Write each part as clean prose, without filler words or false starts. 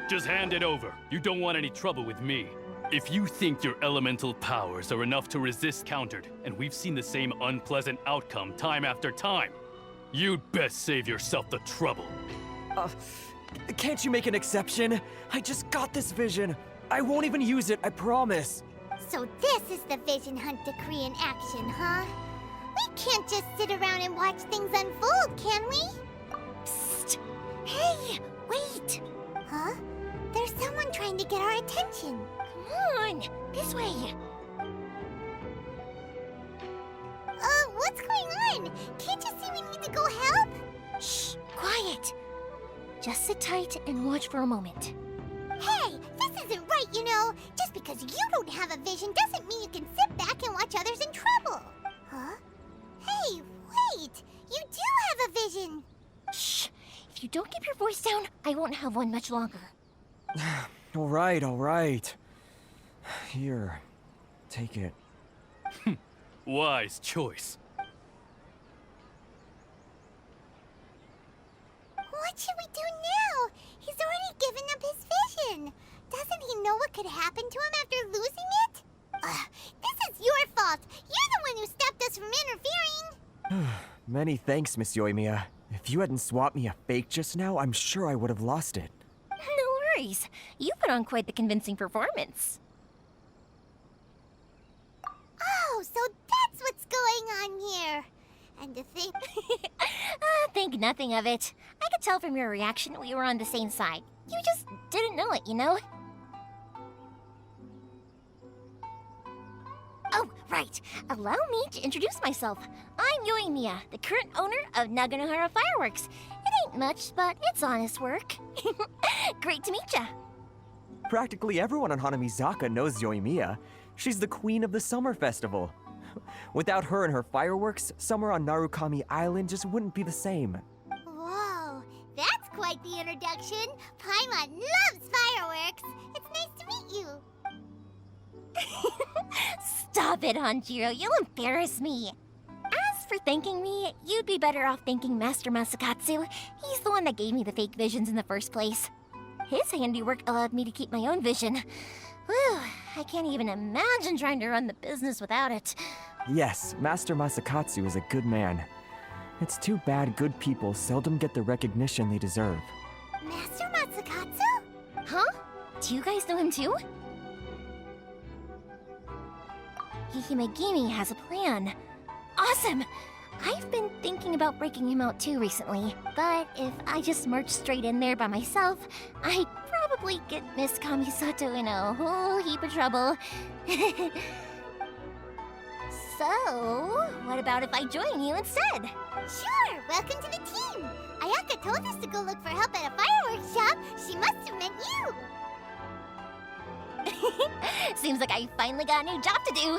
Just hand it over. You don't want any trouble with me. If you think your elemental powers are enough to resist countered, and we've seen the same unpleasant outcome time after time, you'd best save yourself the trouble. Can't you make an exception? I just got this vision. I won't even use it, I promise. So this is the vision hunt decree in action, huh? We can't just sit around and watch things unfold, can we? Psst! Hey, wait! Huh? There's someone trying to get our attention. Come on, this way. What's going on? Can't you see we need to go help? Shh, quiet. Just sit tight and watch for a moment. Hey, this isn't right, you know. Just because you don't have a vision doesn't mean you can sit back and watch others in trouble. Huh? Hey, wait! You do have a vision! Shh! If you don't keep your voice down, I won't have one much longer. All right. Here, take it. Wise choice. What should we do now? He's already given up his vision. Doesn't he know what could happen to him after losing it? This is your fault. You're the one who stopped us from interfering. Many thanks, Miss Yoimiya. If you hadn't swapped me a fake just now, I'm sure I would have lost it. No worries. You put on quite the convincing performance. Oh, so that's what's going on here. And to think... think nothing of it. I could tell from your reaction we were on the same side. You just didn't know it, you know? Oh, right. Allow me to introduce myself. I'm Yoimiya, the current owner of Naganohara Fireworks. It ain't much, but it's honest work. Great to meet ya. Practically everyone on Hanamizaka knows Yoimiya. She's the queen of the summer festival. Without her and her fireworks, summer on Narukami Island just wouldn't be the same. Whoa, that's quite the introduction. Paimon loves fireworks. It's nice to meet you. Stop it, Hanjiro. You'll embarrass me. As for thanking me, you'd be better off thanking Master Masakatsu. He's the one that gave me the fake visions in the first place. His handiwork allowed me to keep my own vision. Whew, I can't even imagine trying to run the business without it. Yes, Master Masakatsu is a good man. It's too bad good people seldom get the recognition they deserve. Master Masakatsu? Huh? Do you guys know him too? Hihimegimi has a plan. Awesome! I've been thinking about breaking him out too recently, but if I just march straight in there by myself, I'd probably get Miss Kamisato in a whole heap of trouble. So, what about if I join you instead? Sure! Welcome to the team! Ayaka told us to go look for help at a fireworks shop. She must have meant you! Seems like I finally got a new job to do.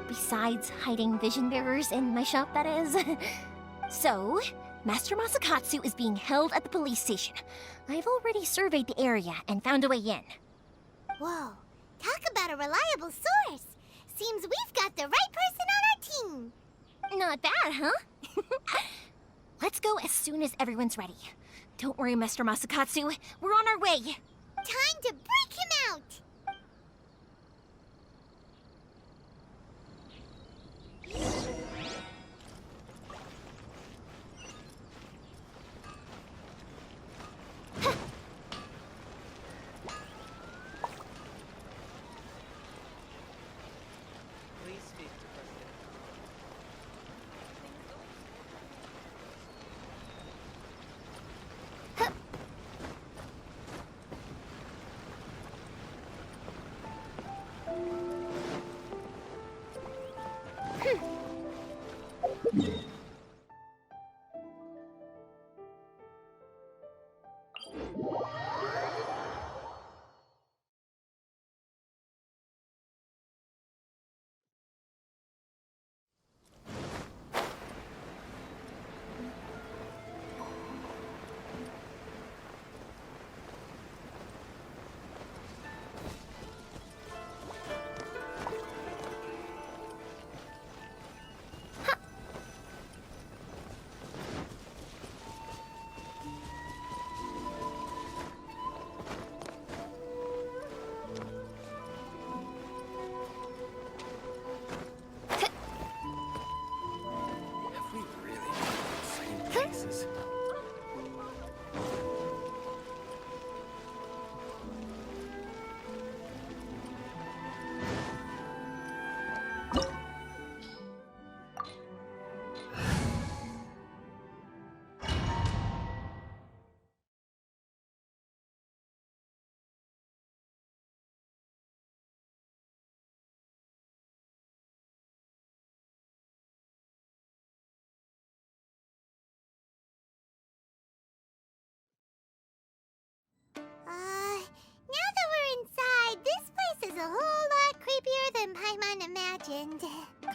Besides hiding vision bearers in my shop, that is. So, Master Masakatsu is being held at the police station. I've already surveyed the area and found a way in. Whoa, talk about a reliable source. Seems we've got the right person on our team. Not bad, huh? Let's go as soon as everyone's ready. Don't worry, Master Masakatsu. We're on our way. Time to break him out!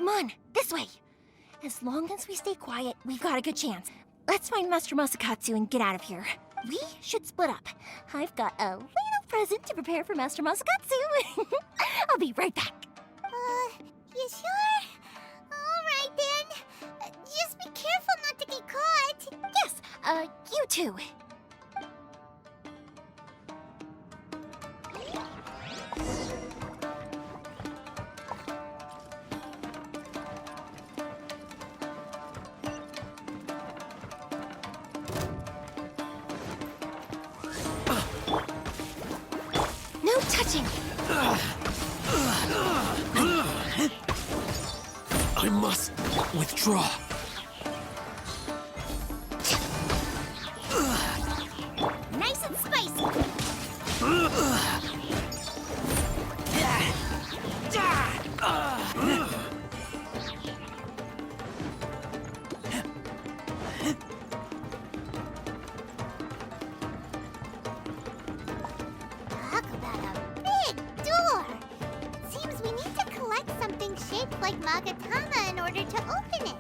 Come on, this way. As long as we stay quiet, we've got a good chance. Let's find Master Masakatsu and get out of here. We should split up. I've got a little present to prepare for Master Masakatsu. I'll be right back. You sure? All right then. Just be careful not to get caught. Yes, you too. No touching. I must withdraw. Nice and spicy. Talk about a big door. Seems we need to collect something shaped like Magatama in order to open it.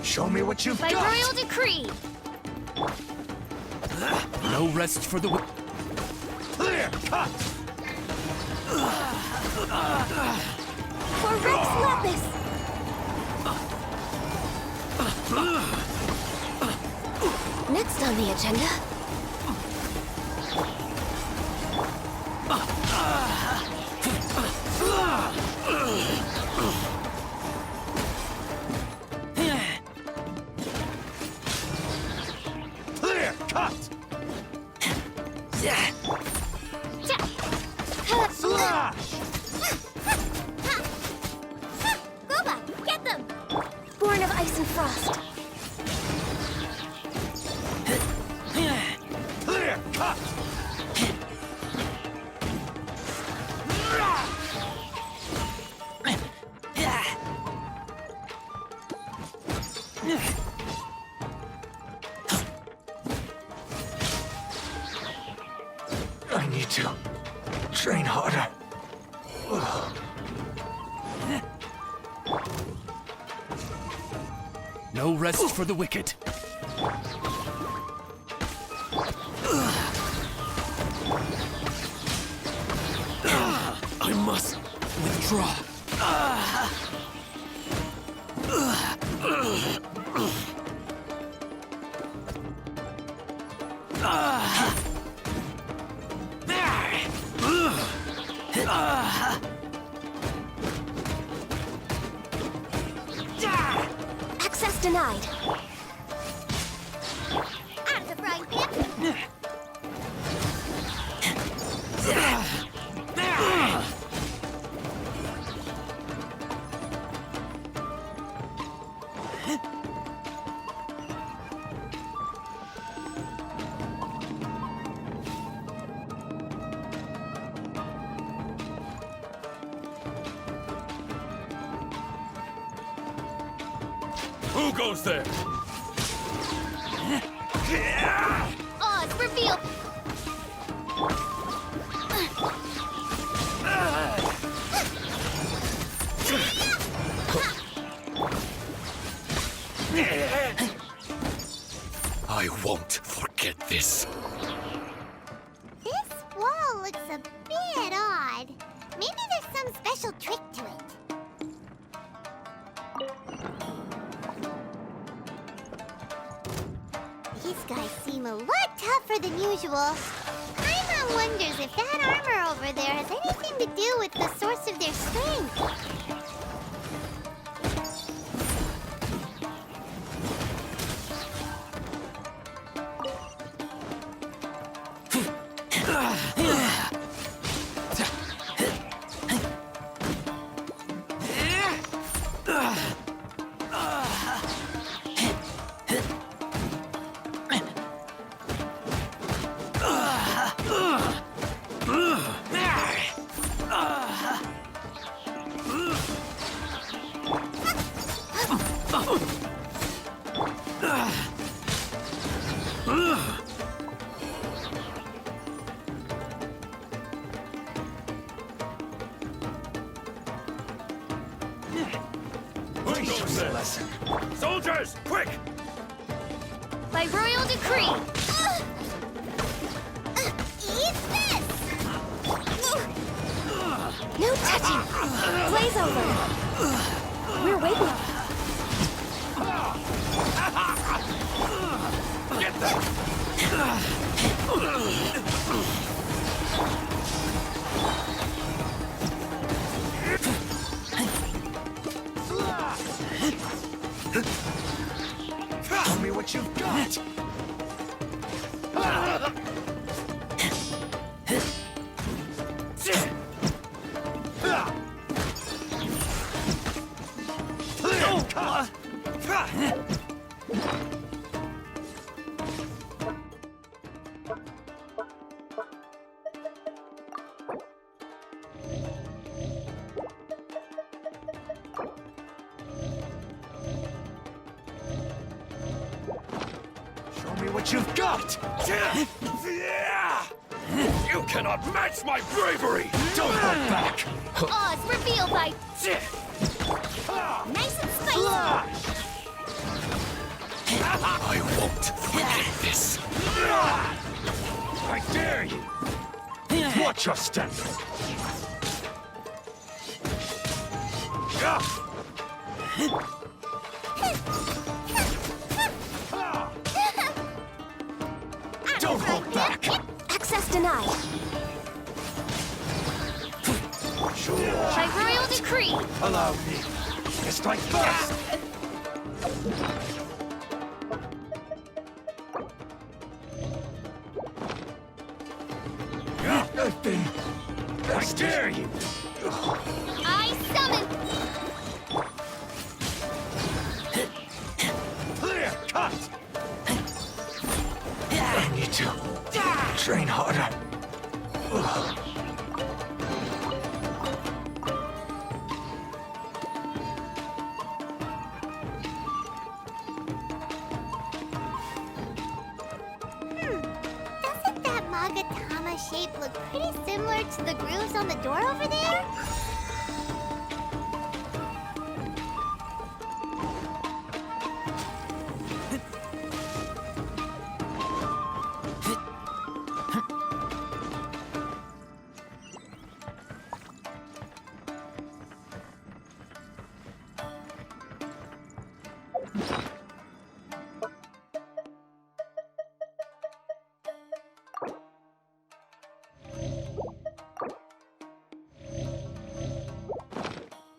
Show me what you've By got. royal decree. No rest for the clear cut. For Rex Lapis. Next on the agenda. Clear cut. Slash. Robot, get them! Born of ice and frost. Clear cut. I need to train harder. No rest for the wicked. I must withdraw. Access denied. Out of the frying pan. Who goes there? Oh, it's revealed. I won't forget this. This wall looks a bit odd. Maybe there's some special trick to it. These guys seem a lot tougher than usual. Paimon wonders if that armor over there has anything to do with the source of their strength. lesson. Soldiers, quick! By royal decree. Eat this! No touching. Blaze over. We're waiting. Get them! Show me what you've got. Show me what you've got. You cannot match my bravery! Don't hold back. Oz revealed by nice and spicy. I won't forget this. I dare you. Watch your step. Don't hold back. Access denied. By royal decree. Allow me to strike first. Nothing. I dare you. I summon. Clear cut. I need to train harder. Doesn't that Magatama shape look pretty similar to the grooves on the door over there?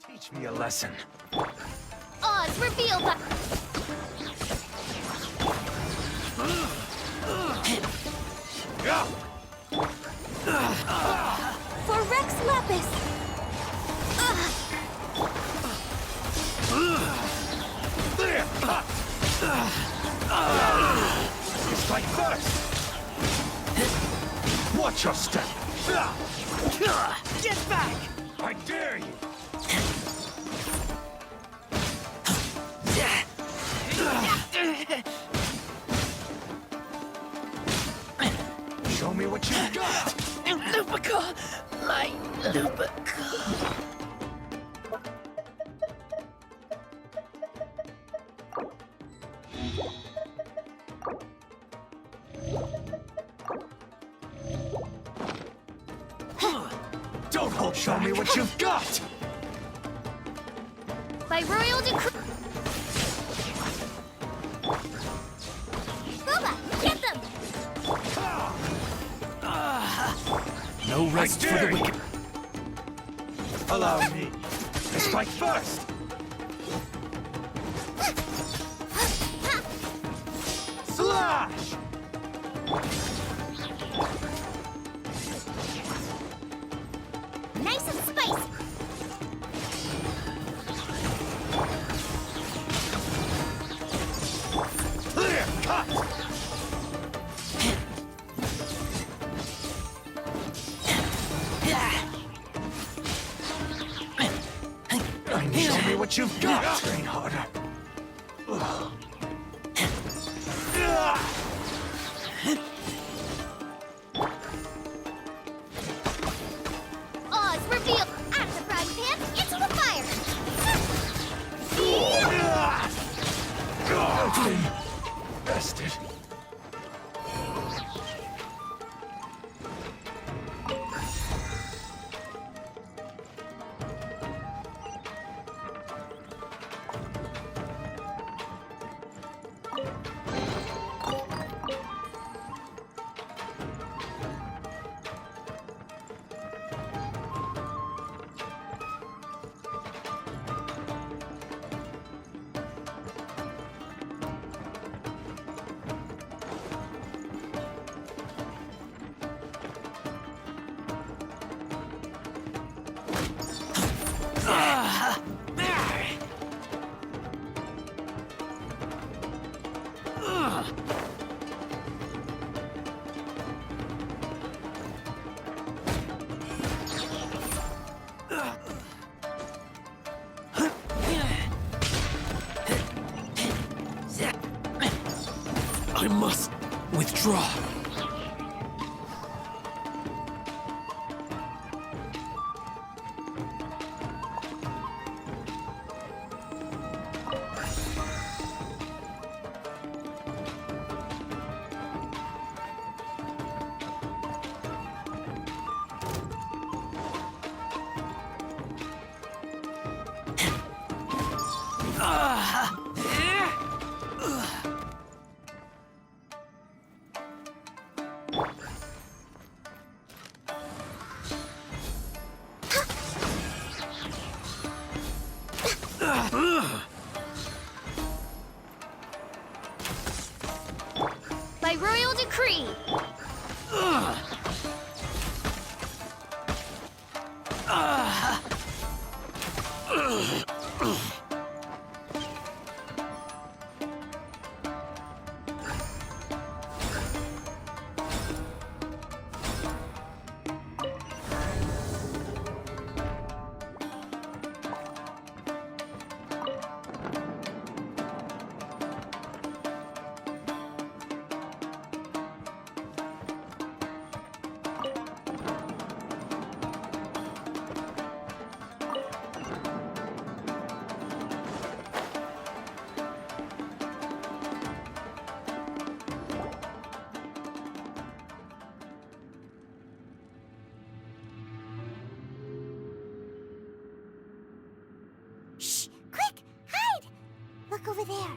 Teach me a lesson. Oz revealed by for Rex Lapis. Clear cut. Strike first. Watch your step. Get back! I dare you. Show me what you've got. Lupica! My Lupica! Don't hold. Show me what you've got. By royal decree. Booba, get them! No rest for the wicked. Allow me to strike first. Slash! Nice and spicy. Clear cut! I need to show me what you've got. Train harder. Oz revealed. Out of the frying pan, into the fire. I must withdraw. By royal decree. Shh! Quick! Hide! Look over there.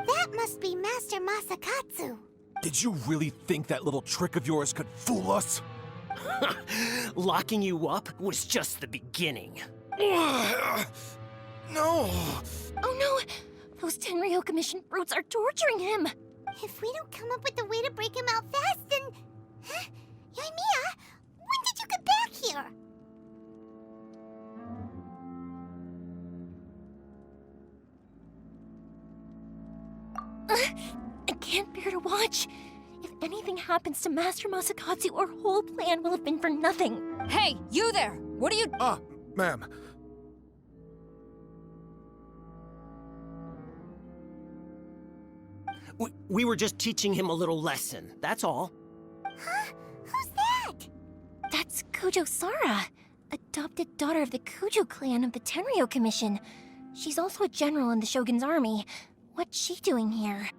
That must be Master Masakatsu. Did you really think that little trick of yours could fool us? Locking you up was just the beginning. No! Oh no! Those Tenryo Commission brutes are torturing him! If we don't come up with a way to break him out fast, then... Huh? Yoimiya, when did you get back here? I can't bear to watch. If anything happens to Master Masakatsu, our whole plan will have been for nothing. Hey, you there! What are you— Ma'am. We were just teaching him a little lesson, that's all. Huh? Who's that? That's Kujo Sara, adopted daughter of the Kujo clan of the Tenryo Commission. She's also a general in the Shogun's army. What's she doing here?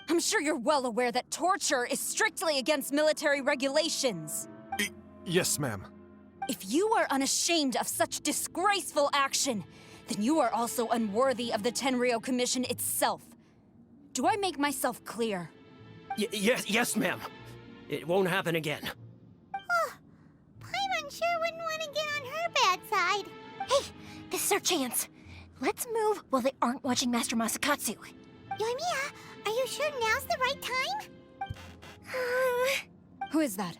I'm sure you're well aware that torture is strictly against military regulations. Yes, ma'am. If you are unashamed of such disgraceful action, then you are also unworthy of the Tenryo Commission itself. Do I make myself clear? Yes, ma'am. It won't happen again. Paimon sure wouldn't want to get on her bad side. Hey, this is our chance. Let's move while they aren't watching Master Masakatsu. Yoimiya, are you sure now's the right time? Who is that?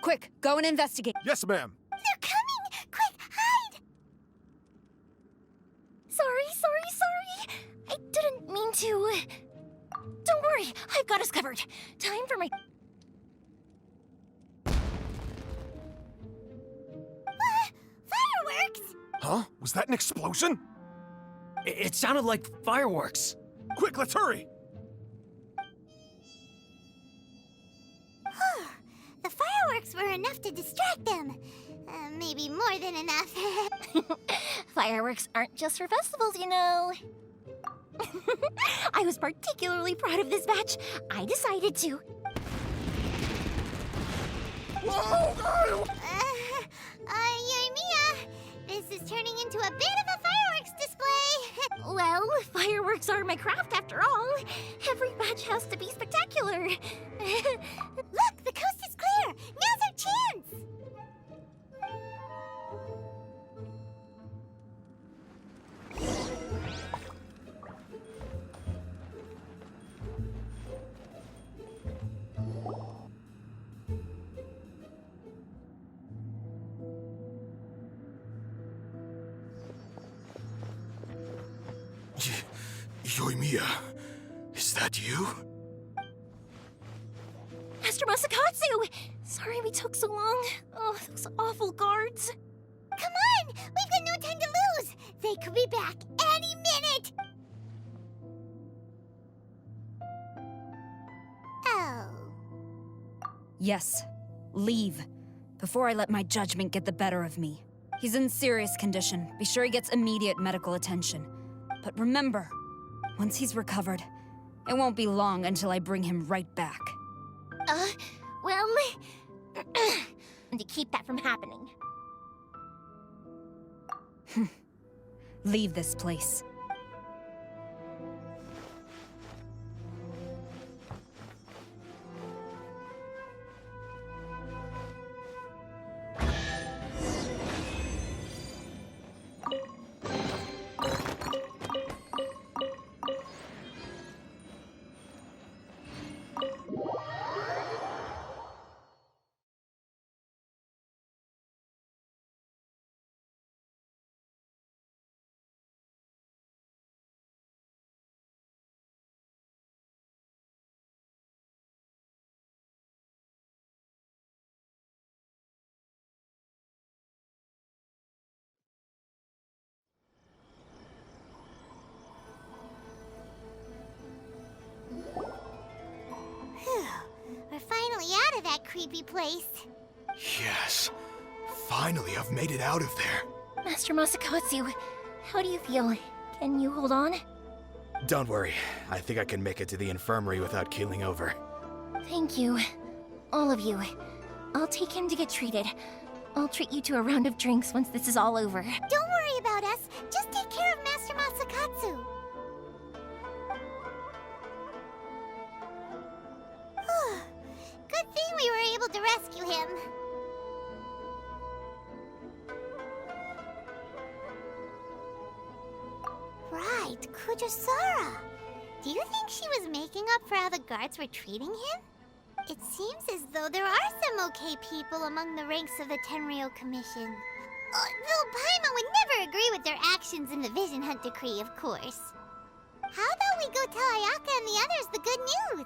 Quick, go and investigate. Yes, ma'am. They're coming! Quick, hide! Sorry. I didn't mean to. Don't worry, I've got us covered. Time for my... Fireworks! Huh? Was that an explosion? It sounded like fireworks. Quick, let's hurry! The fireworks fireworks were enough to distract them. Maybe more than enough. Fireworks aren't just for festivals, you know. I was particularly proud of this batch. I decided to. Yoimiya, this is turning into a bit of a fireworks display. Well, fireworks are my craft after all. Every batch has to be spectacular. Look, the coast is clear. Now's our chance. Yoimiya, is that you? Master Masakatsu! Sorry we took so long. Oh, those awful guards. Come on! We've got no time to lose! They could be back any minute! Oh. Yes, leave. Before I let my judgment get the better of me. He's in serious condition. Be sure he gets immediate medical attention. But remember, once he's recovered, it won't be long until I bring him right back. Well... to keep that from happening. Leave this place. We're finally out of that creepy place. Yes. Finally, I've made it out of there. Master Masakatsu, how do you feel? Can you hold on? Don't worry. I think I can make it to the infirmary without keeling over. Thank you. All of you. I'll take him to get treated. I'll treat you to a round of drinks once this is all over. Don't worry about us. Just take care of Master Masakatsu. Good thing we were able to rescue him. Right, Kujosara. Do you think she was making up for how the guards were treating him? It seems as though there are some okay people among the ranks of the Tenryou Commission. Though Paimon would never agree with their actions in the Vision Hunt Decree, of course. How about we go tell Ayaka and the others the good news?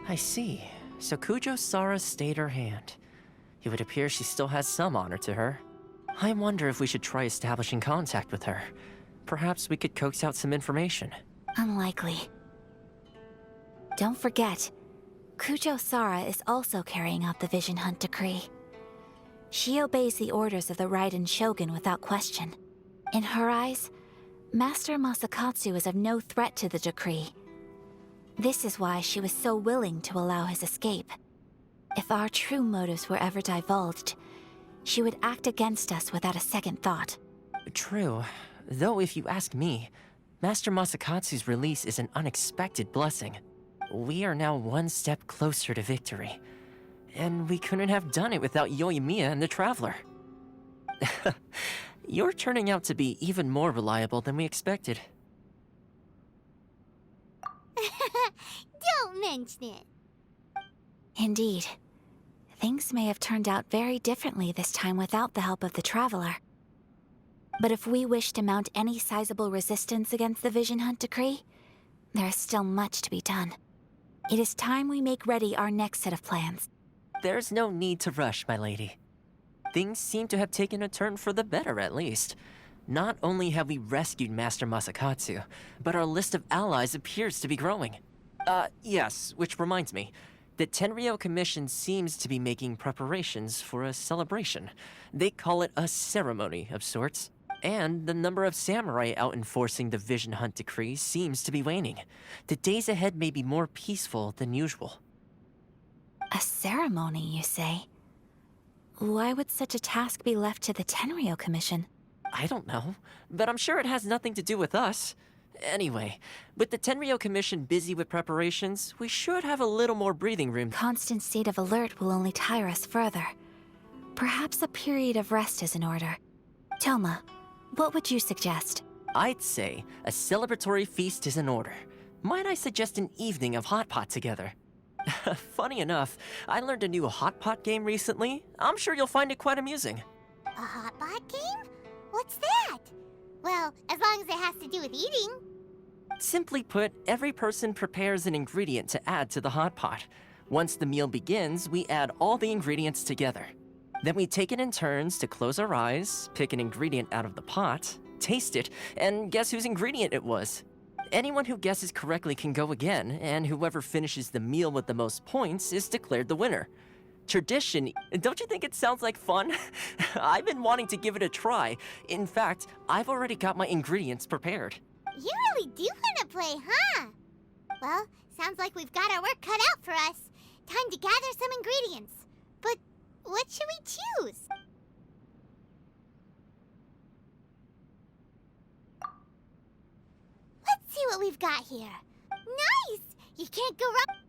I see. So Kujo-Sara stayed her hand. It would appear she still has some honor to her. I wonder if we should try establishing contact with her. Perhaps we could coax out some information. Unlikely. Don't forget, Kujo-Sara is also carrying out the Vision Hunt Decree. She obeys the orders of the Raiden Shogun without question. In her eyes, Master Masakatsu is of no threat to the decree. This is why she was so willing to allow his escape. If our true motives were ever divulged, she would act against us without a second thought. True. Though if you ask me, Master Masakatsu's release is an unexpected blessing. We are now one step closer to victory. And we couldn't have done it without Yoimiya and the Traveler. You're turning out to be even more reliable than we expected. Don't mention it. Indeed. Things may have turned out very differently this time without the help of the Traveler. But if we wish to mount any sizable resistance against the Vision Hunt decree, there is still much to be done. It is time we make ready our next set of plans. There's no need to rush, my lady. Things seem to have taken a turn for the better, at least. Not only have we rescued Master Masakatsu, but our list of allies appears to be growing. Yes, which reminds me. The Tenryou Commission seems to be making preparations for a celebration. They call it a ceremony of sorts. And the number of samurai out enforcing the Vision Hunt decree seems to be waning. The days ahead may be more peaceful than usual. A ceremony, you say? Why would such a task be left to the Tenryou Commission? I don't know, but I'm sure it has nothing to do with us. Anyway, with the Tenryou Commission busy with preparations, we should have a little more breathing room. Constant state of alert will only tire us further. Perhaps a period of rest is in order. Toma, what would you suggest? I'd say a celebratory feast is in order. Might I suggest an evening of hot pot together? Funny enough, I learned a new hot pot game recently. I'm sure you'll find it quite amusing. A hot pot game? What's that? Well, as long as it has to do with eating. Simply put, every person prepares an ingredient to add to the hot pot. Once the meal begins, we add all the ingredients together. Then we take it in turns to close our eyes, pick an ingredient out of the pot, taste it, and guess whose ingredient it was. Anyone who guesses correctly can go again, and whoever finishes the meal with the most points is declared the winner. Tradition, don't you think it sounds like fun? I've been wanting to give it a try. In fact, I've already got my ingredients prepared. You really do want to play, huh? Well, sounds like we've got our work cut out for us. Time to gather some ingredients. But what should we choose? Let's see what we've got here. Nice! You can't go wrong.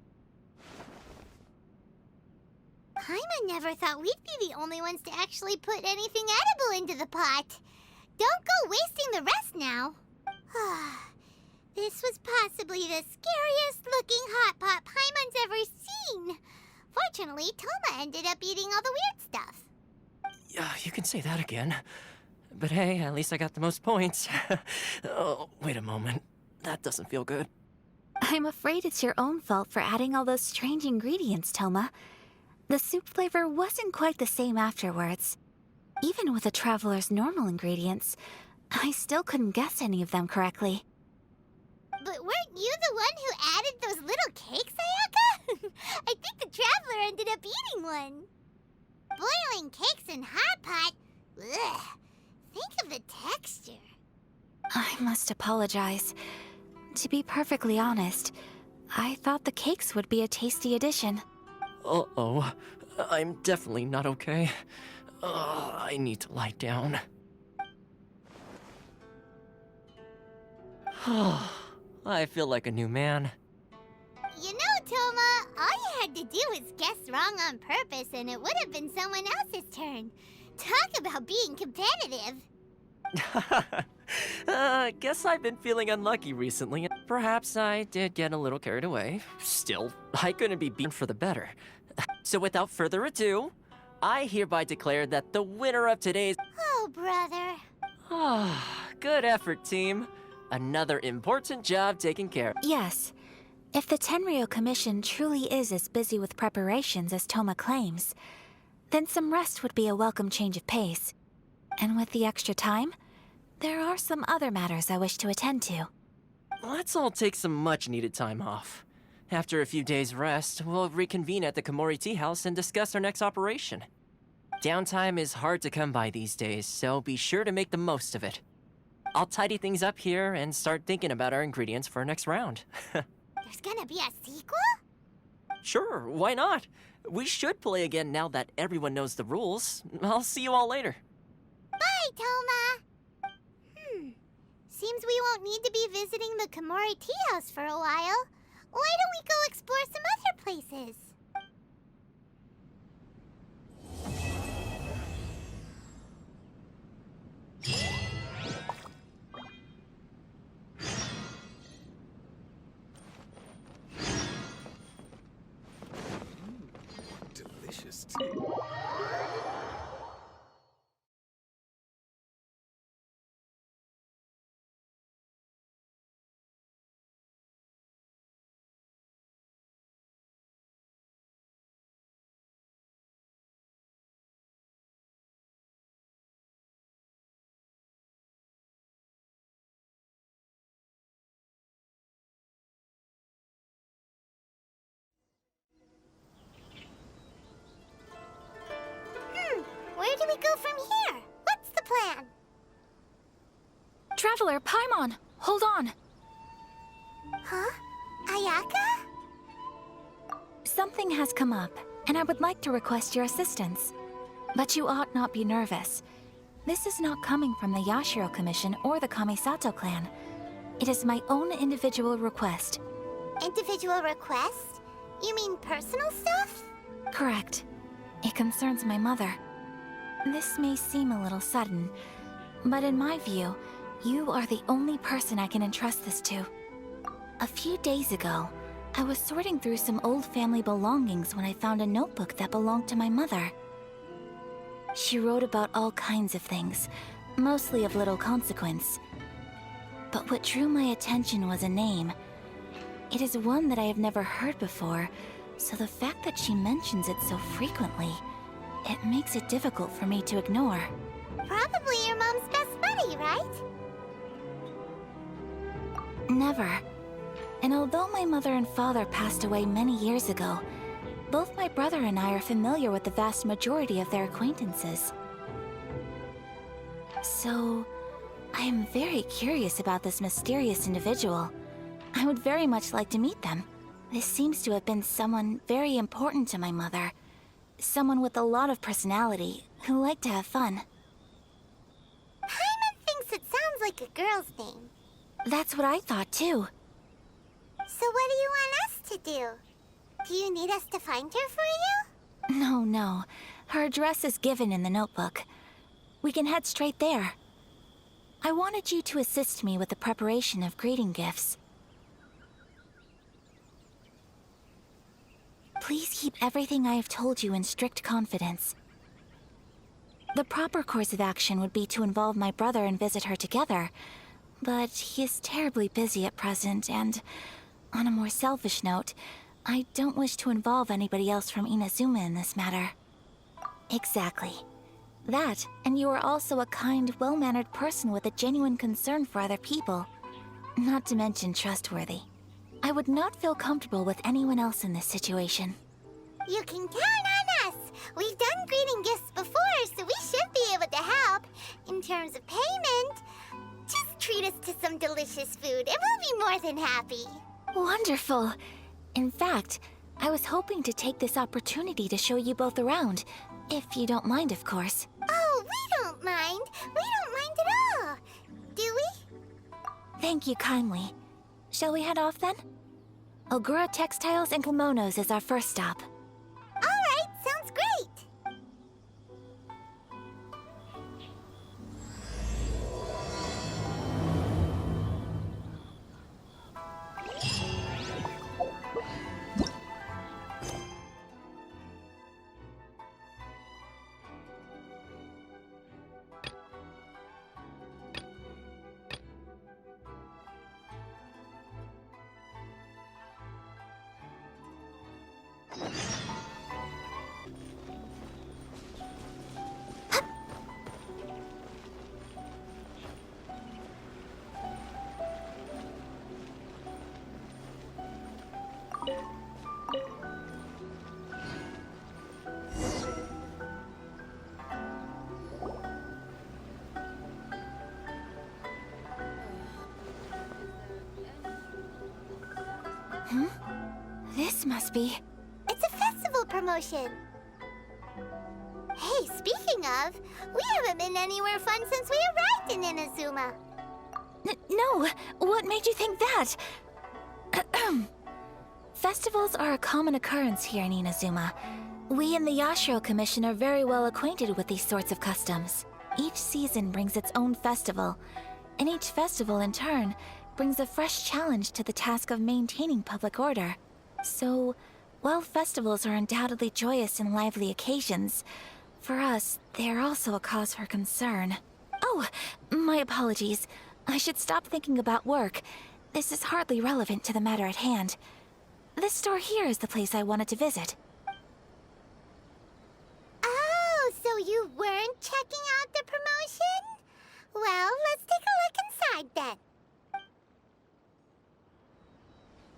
Paimon never thought we'd be the only ones to actually put anything edible into the pot. Don't go wasting the rest now. This was possibly the scariest looking hot pot Paimon's ever seen. Fortunately, Toma ended up eating all the weird stuff. Yeah, you can say that again. But hey, at least I got the most points. Oh, wait a moment. That doesn't feel good. I'm afraid it's your own fault for adding all those strange ingredients, Toma. The soup flavor wasn't quite the same afterwards. Even with the Traveler's normal ingredients, I still couldn't guess any of them correctly. But weren't you the one who added those little cakes, Ayaka? I think the Traveler ended up eating one. Boiling cakes in hot pot? Ugh. Think of the texture. I must apologize. To be perfectly honest, I thought the cakes would be a tasty addition. Uh-oh. I'm definitely not okay. I need to lie down. I feel like a new man. You know, Toma, all you had to do was guess wrong on purpose and it would have been someone else's turn. Talk about being competitive. Guess I've been feeling unlucky recently. Perhaps I did get a little carried away. Still, I couldn't be beaten for the better. So without further ado, I hereby declare that the winner of today's... Oh, brother. Good effort, team. Another important job taken care of. Yes. If the Tenryou Commission truly is as busy with preparations as Toma claims, then some rest would be a welcome change of pace. And with the extra time, there are some other matters I wish to attend to. Let's all take some much-needed time off. After a few days' rest, we'll reconvene at the Komori Tea House and discuss our next operation. Downtime is hard to come by these days, so be sure to make the most of it. I'll tidy things up here and start thinking about our ingredients for our next round. There's gonna be a sequel? Sure, why not? We should play again now that everyone knows the rules. I'll see you all later. Bye, Toma! Seems we won't need to be visiting the Komori Tea House for a while. Why don't we go explore some other places? Delicious tea. Where do we go from here? What's the plan? Traveler, Paimon, hold on. Huh? Ayaka? Something has come up, and I would like to request your assistance. But you ought not be nervous. This is not coming from the Yashiro Commission or the Kamisato clan. It is my own individual request. Individual request? You mean personal stuff? Correct. It concerns my mother. This may seem a little sudden, but in my view, you are the only person I can entrust this to. A few days ago, I was sorting through some old family belongings when I found a notebook that belonged to my mother. She wrote about all kinds of things, mostly of little consequence. But what drew my attention was a name. It is one that I have never heard before, so the fact that she mentions it so frequently, it makes it difficult for me to ignore. Probably your mom's best buddy, right? Never. And although my mother and father passed away many years ago, both my brother and I are familiar with the vast majority of their acquaintances. So, I am very curious about this mysterious individual. I would very much like to meet them. This seems to have been someone very important to my mother. Someone with a lot of personality, who liked to have fun. Paimon thinks it sounds like a girl's name. That's what I thought too. So what do you want us to do? Do you need us to find her for you? No. Her address is given in the notebook. We can head straight there. I wanted you to assist me with the preparation of greeting gifts. Please keep everything I have told you in strict confidence. The proper course of action would be to involve my brother and visit her together, but he is terribly busy at present, and on a more selfish note, I don't wish to involve anybody else from Inazuma in this matter. Exactly. That, and you are also a kind, well-mannered person with a genuine concern for other people. Not to mention trustworthy. I would not feel comfortable with anyone else in this situation. You can count on us! We've done greeting gifts before, so we should be able to help. In terms of payment, just treat us to some delicious food and we'll be more than happy. Wonderful! In fact, I was hoping to take this opportunity to show you both around. If you don't mind, of course. Oh, we don't mind. We don't mind at all. Do we? Thank you kindly. Shall we head off then? Ogura Textiles and Kimonos is our first stop. All right, sounds great. You This must be... It's a festival promotion. Hey, speaking of, we haven't been anywhere fun since we arrived in Inazuma. No! What made you think that? Festivals are a common occurrence here in Inazuma. We in the Yashiro Commission are very well acquainted with these sorts of customs. Each season brings its own festival, and each festival, in turn, brings a fresh challenge to the task of maintaining public order. So, while festivals are undoubtedly joyous and lively occasions, for us, they are also a cause for concern. Oh, my apologies. I should stop thinking about work. This is hardly relevant to the matter at hand. This store here is the place I wanted to visit. Oh, so you weren't checking out the promotion? Well, let's take a look inside then.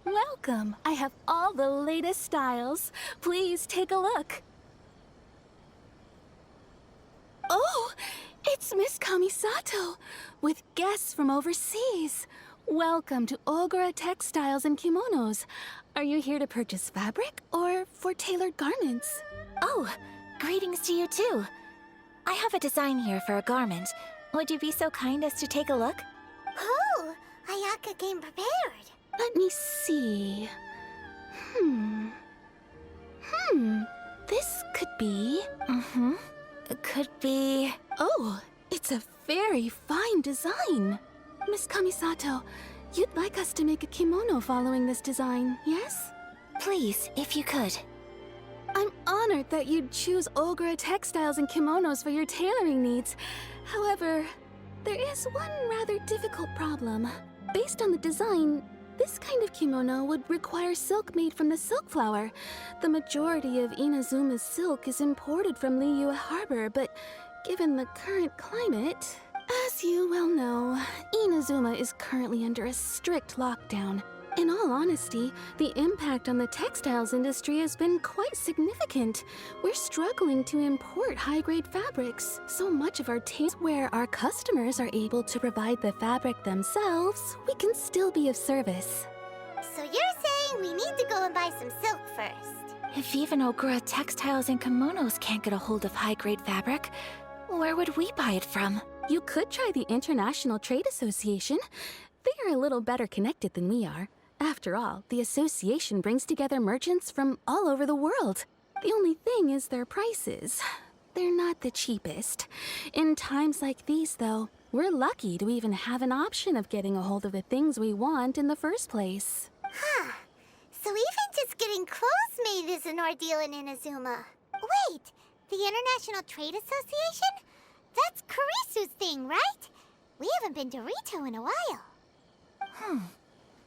Welcome. I have all the latest styles. Please take a look. Oh, it's Miss Kamisato, with guests from overseas. Welcome to Ogura Textiles and Kimonos. Are you here to purchase fabric or for tailored garments? Oh, greetings to you too. I have a design here for a garment. Would you be so kind as to take a look? Oh, Ayaka came prepared. Let me see. This could be... Could be... Oh, it's a very fine design. Miss Kamisato, you'd like us to make a kimono following this design, yes? Please, if you could. I'm honored that you'd choose Ogura Textiles and Kimonos for your tailoring needs. However, there is one rather difficult problem. Based on the design, this kind of kimono would require silk made from the silk flower. The majority of Inazuma's silk is imported from Liyue Harbor, but given the current climate... As you well know, Inazuma is currently under a strict lockdown. In all honesty, the impact on the textiles industry has been quite significant. We're struggling to import high-grade fabrics. So much of our taste where our customers are able to provide the fabric themselves, we can still be of service. So you're saying we need to go and buy some silk first? If even Ogura Textiles and Kimonos can't get a hold of high-grade fabric, where would we buy it from? You could try the International Trade Association. They are a little better connected than we are. After all, the association brings together merchants from all over the world. The only thing is their prices. They're not the cheapest. In times like these, though, we're lucky to even have an option of getting a hold of the things we want in the first place. Huh. So even just getting clothes made is an ordeal in Inazuma. Wait, the International Trade Association? That's Kurisu's thing, right? We haven't been to Rito in a while.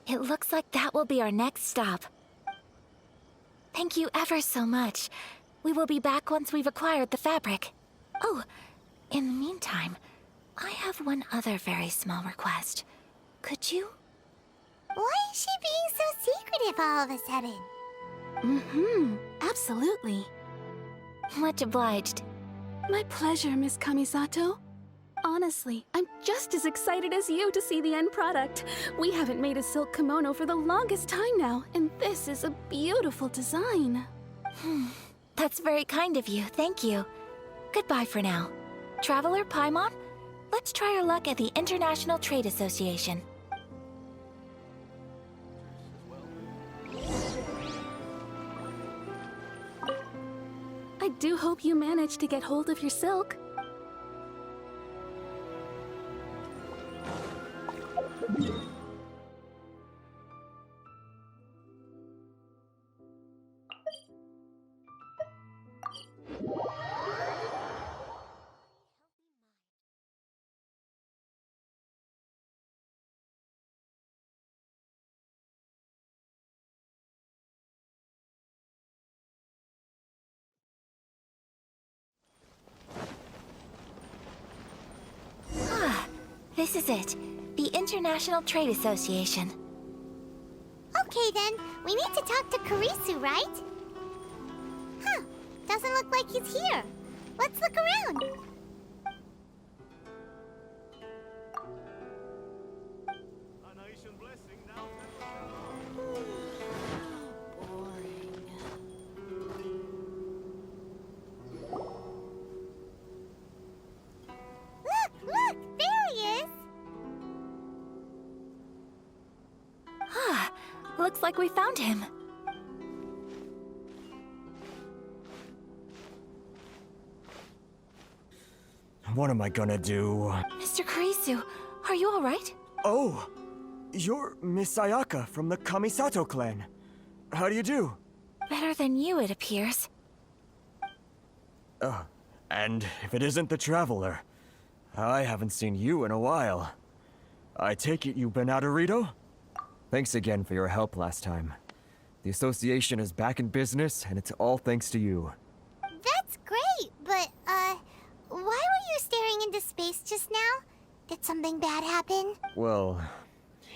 It looks like that will be our next stop. Thank you ever so much. We will be back once we've acquired the fabric. Oh, in the meantime, I have one other very small request. Could you? Why is she being so secretive all of a sudden? Absolutely. Much obliged. My pleasure, Miss Kamisato. Honestly, I'm just as excited as you to see the end product. We haven't made a silk kimono for the longest time now, and this is a beautiful design. That's very kind of you, thank you. Goodbye for now. Traveler Paimon, let's try our luck at the International Trade Association. I do hope you managed to get hold of your silk. This is it. The International Trade Association. Okay then, we need to talk to Kurisu, right? Huh, doesn't look like he's here. Let's look around. looks like we found him. What am I gonna do? Mr. Kurisu, are you alright? Oh, you're Miss Sayaka from the Kamisato clan. How do you do? Better than you, it appears. And if it isn't the Traveler, I haven't seen you in a while. I take it you've been out of Rito? Thanks again for your help last time. The association is back in business, and it's all thanks to you. That's great, but, why were you staring into space just now? Did something bad happen? Well,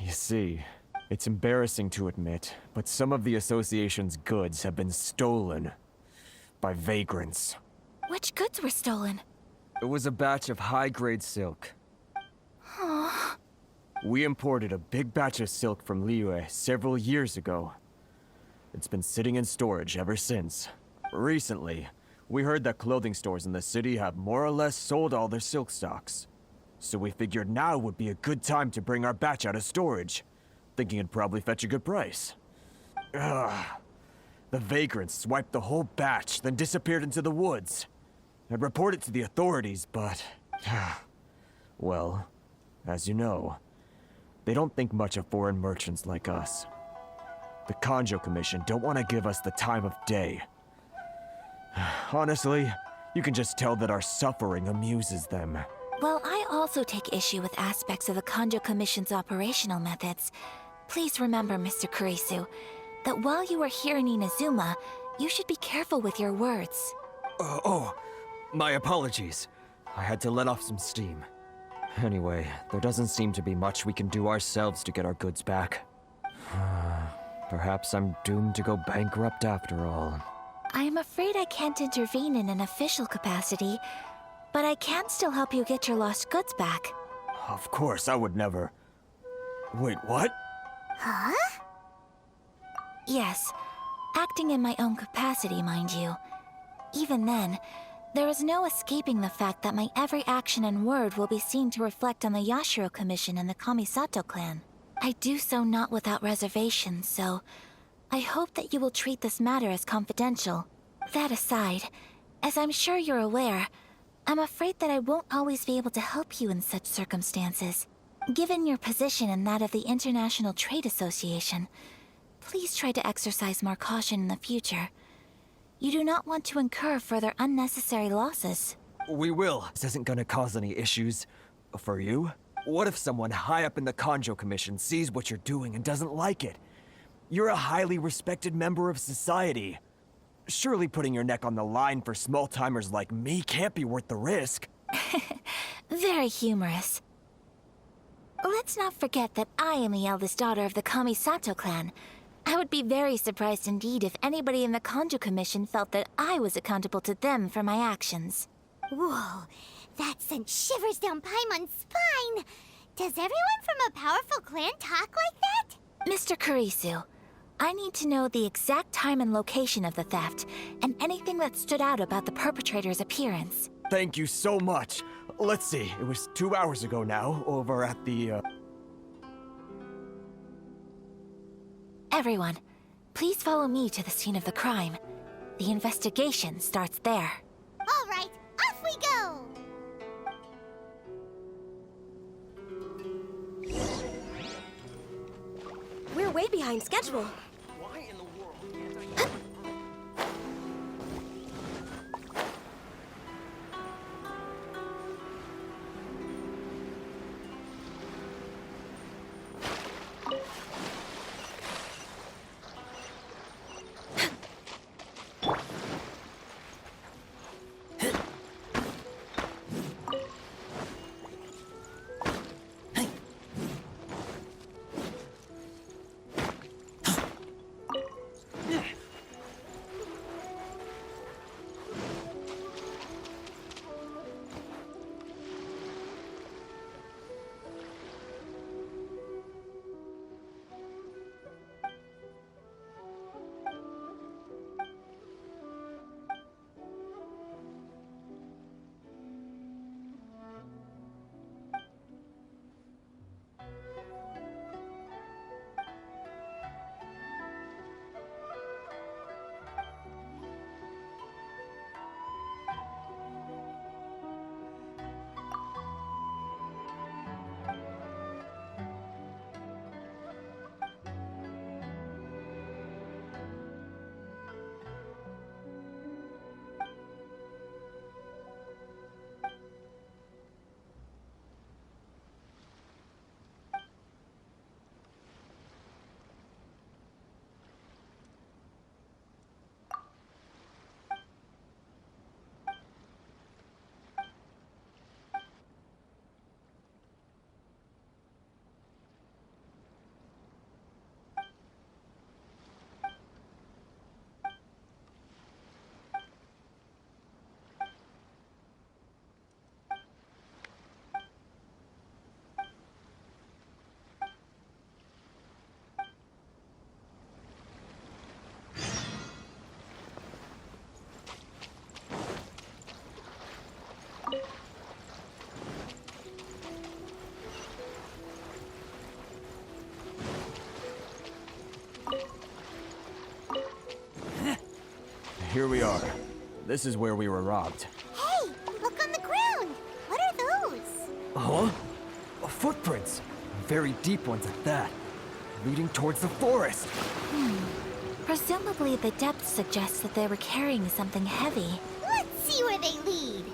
you see, it's embarrassing to admit, but some of the association's goods have been stolen by vagrants. Which goods were stolen? It was a batch of high-grade silk. We imported a big batch of silk from Liyue several years ago. It's been sitting in storage ever since. Recently, we heard that clothing stores in the city have more or less sold all their silk stocks. So we figured now would be a good time to bring our batch out of storage, thinking it'd probably fetch a good price. The vagrants swiped the whole batch, then disappeared into the woods. I'd report it to the authorities, but... well, as you know, they don't think much of foreign merchants like us. The Kanjo Commission don't want to give us the time of day. Honestly, you can just tell that our suffering amuses them. Well, I also take issue with aspects of the Kanjo Commission's operational methods. Please remember, Mr. Kurisu, that while you are here in Inazuma, you should be careful with your words. My apologies. I had to let off some steam. Anyway, there doesn't seem to be much we can do ourselves to get our goods back. Perhaps I'm doomed to go bankrupt after all. I am afraid I can't intervene in an official capacity, but I can still help you get your lost goods back. Of course, I would never... Wait, what? Huh? Yes, acting in my own capacity, mind you. Even then, there is no escaping the fact that my every action and word will be seen to reflect on the Yashiro Commission and the Kamisato clan. I do so not without reservation, so I hope that you will treat this matter as confidential. That aside, as I'm sure you're aware, I'm afraid that I won't always be able to help you in such circumstances. Given your position and that of the International Trade Association, please try to exercise more caution in the future. You do not want to incur further unnecessary losses. We will. This isn't gonna cause any issues. For you? What if someone high up in the Kanjo Commission sees what you're doing and doesn't like it? You're a highly respected member of society. Surely putting your neck on the line for small-timers like me can't be worth the risk. Very humorous. Let's not forget that I am the eldest daughter of the Kamisato clan. I would be very surprised indeed if anybody in the Kanjo Commission felt that I was accountable to them for my actions. Whoa, that sent shivers down Paimon's spine! Does everyone from a powerful clan talk like that? Mr. Kurisu, I need to know the exact time and location of the theft, and anything that stood out about the perpetrator's appearance. Thank you so much. Let's see, it was 2 hours ago now, over at the, Everyone, please follow me to the scene of the crime. The investigation starts there. All right, off we go! We're way behind schedule. Why in the world can't I... here we are. This is where we were robbed. Hey, look on the ground. What are those? Huh? Footprints. Very deep ones at that. Leading towards the forest. Presumably, the depth suggests that they were carrying something heavy. Let's see where they lead.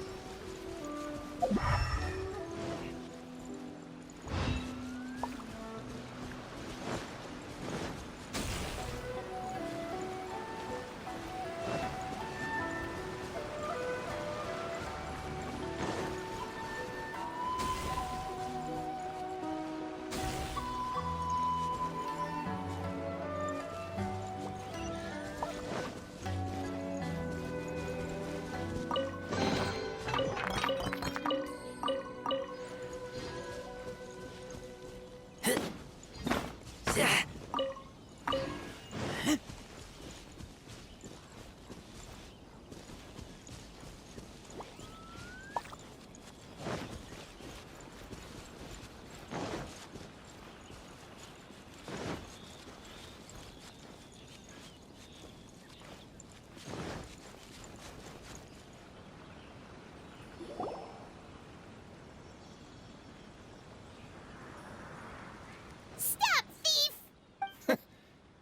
Stop, thief!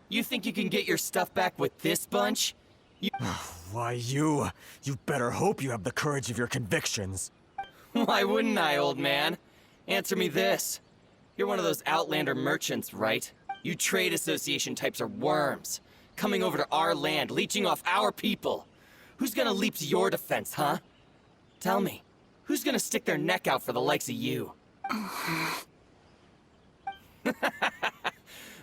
You think you can get your stuff back with this bunch? Why, you better hope you have the courage of your convictions. Why wouldn't I, old man? Answer me this. You're one of those Outlander merchants, right? You trade association types are worms. Coming over to our land, leeching off our people. Who's gonna leap to your defense, huh? Tell me, who's gonna stick their neck out for the likes of you?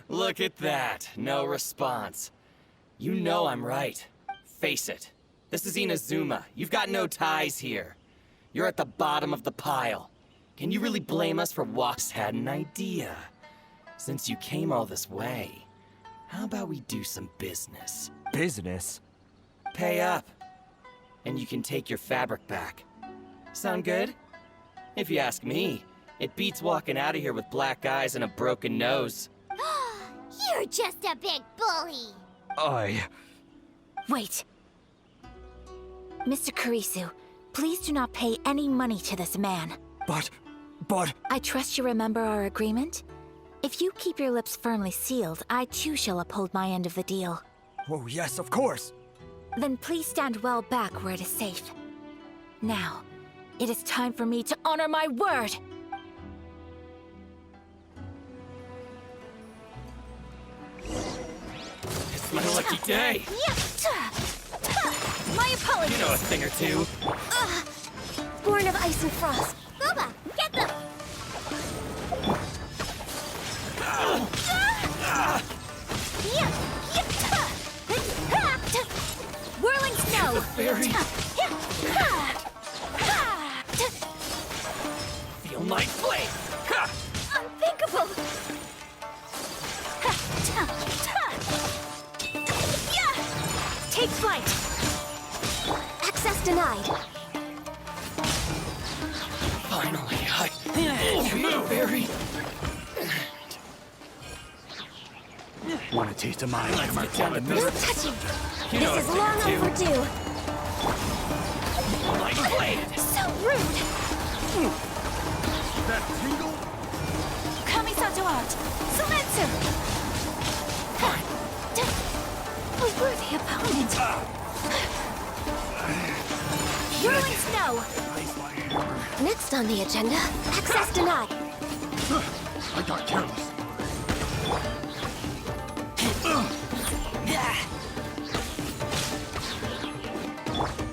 Look at that, no response. You know I'm right. Face it, this is Inazuma. You've got no ties here. You're at the bottom of the pile. Can you really blame us for walks? Had an idea. Since you came all this way, how about we do some business? Business? Pay up, and you can take your fabric back. Sound good? If you ask me, it beats walking out of here with black eyes and a broken nose. You're just a big bully. Wait. Mr. Kurisu, please do not pay any money to this man. But... I trust you remember our agreement? If you keep your lips firmly sealed, I too shall uphold my end of the deal. Oh, yes, of course. Then please stand well back where it is safe. Now, it is time for me to honor my word! It's my lucky day. My apologies. You know a thing or two. Born of ice and frost. Boba, get them! Whirling snow. Fairy. Feel my flame. Unthinkable. Take flight. Access denied. Finally, move, Fairy. Want a taste of mine? Let's get down to No business. touching. You know This a is thing long or two. overdue. My blade. So rude. That tingle? Kamisato out. Sumetsu. A worthy opponent. Whirling snow. Next on the agenda, access denied. I got careless.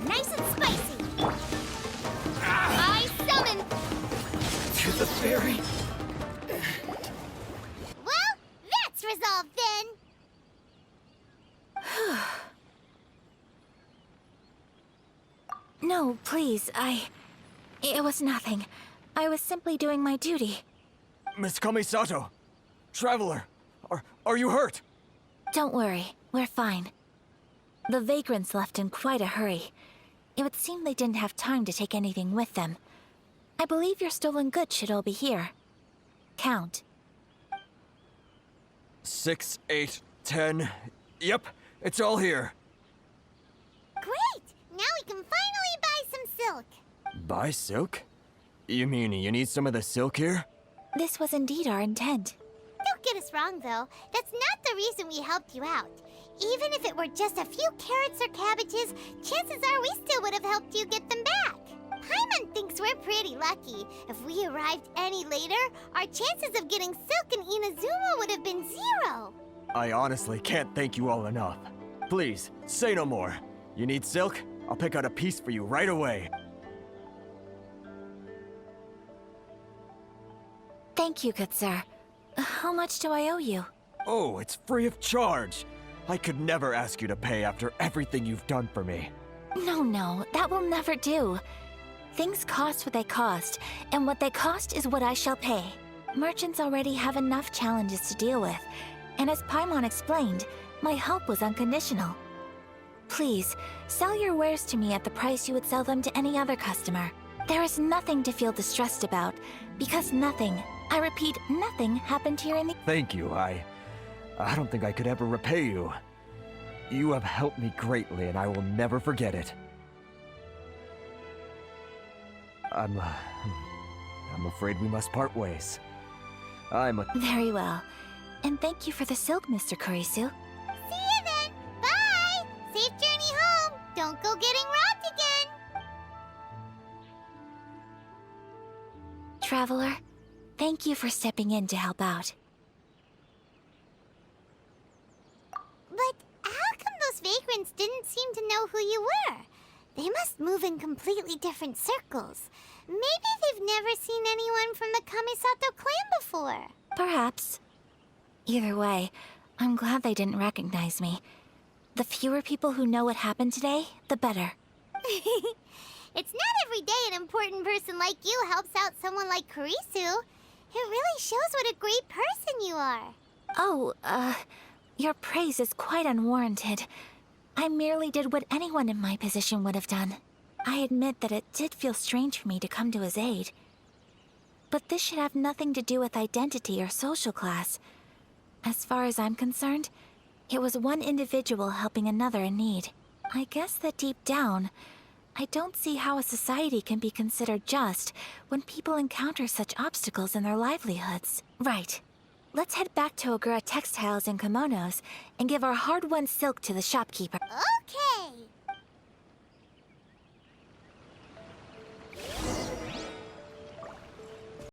Nice and spicy. I summon. To the fairy. Well, that's resolved then. No, please, It was nothing. I was simply doing my duty. Miss Kamisato, Traveler, are you hurt? Don't worry, we're fine. The vagrants left in quite a hurry. It would seem they didn't have time to take anything with them. I believe your stolen goods should all be here. Count. 6, 8, 10. Yep, it's all here. can finally buy some silk. Buy silk? You mean you need some of the silk here? This was indeed our intent. Don't get us wrong, though. That's not the reason we helped you out. Even if it were just a few carrots or cabbages, chances are we still would have helped you get them back. Paimon thinks we're pretty lucky. If we arrived any later, our chances of getting silk in Inazuma would have been 0. I honestly can't thank you all enough. Please, say no more. You need silk? I'll pick out a piece for you right away. Thank you, good sir. How much do I owe you? Oh, it's free of charge. I could never ask you to pay after everything you've done for me. No, that will never do. Things cost what they cost, and what they cost is what I shall pay. Merchants already have enough challenges to deal with, and as Paimon explained, my help was unconditional. Please, sell your wares to me at the price you would sell them to any other customer. There is nothing to feel distressed about, because nothing, I repeat, nothing happened here in the— Thank you, I don't think I could ever repay you. You have helped me greatly, and I will never forget it. I'm afraid we must part ways. Very well. And thank you for the silk, Mr. Kurisu. See you then. Bye. Safe journey home. Don't go getting robbed again. Traveler, thank you for stepping in to help out. But how come those vagrants didn't seem to know who you were? They must move in completely different circles. Maybe they've never seen anyone from the Kamisato clan before. Perhaps. Either way, I'm glad they didn't recognize me. The fewer people who know what happened today, the better. It's not every day an important person like you helps out someone like Kurisu. It really shows what a great person you are. Oh, your praise is quite unwarranted. I merely did what anyone in my position would have done. I admit that it did feel strange for me to come to his aid. But this should have nothing to do with identity or social class. As far as I'm concerned, it was one individual helping another in need. I guess that deep down, I don't see how a society can be considered just when people encounter such obstacles in their livelihoods. Right. Let's head back to Ogura Textiles and Kimonos and give our hard-won silk to the shopkeeper. Okay.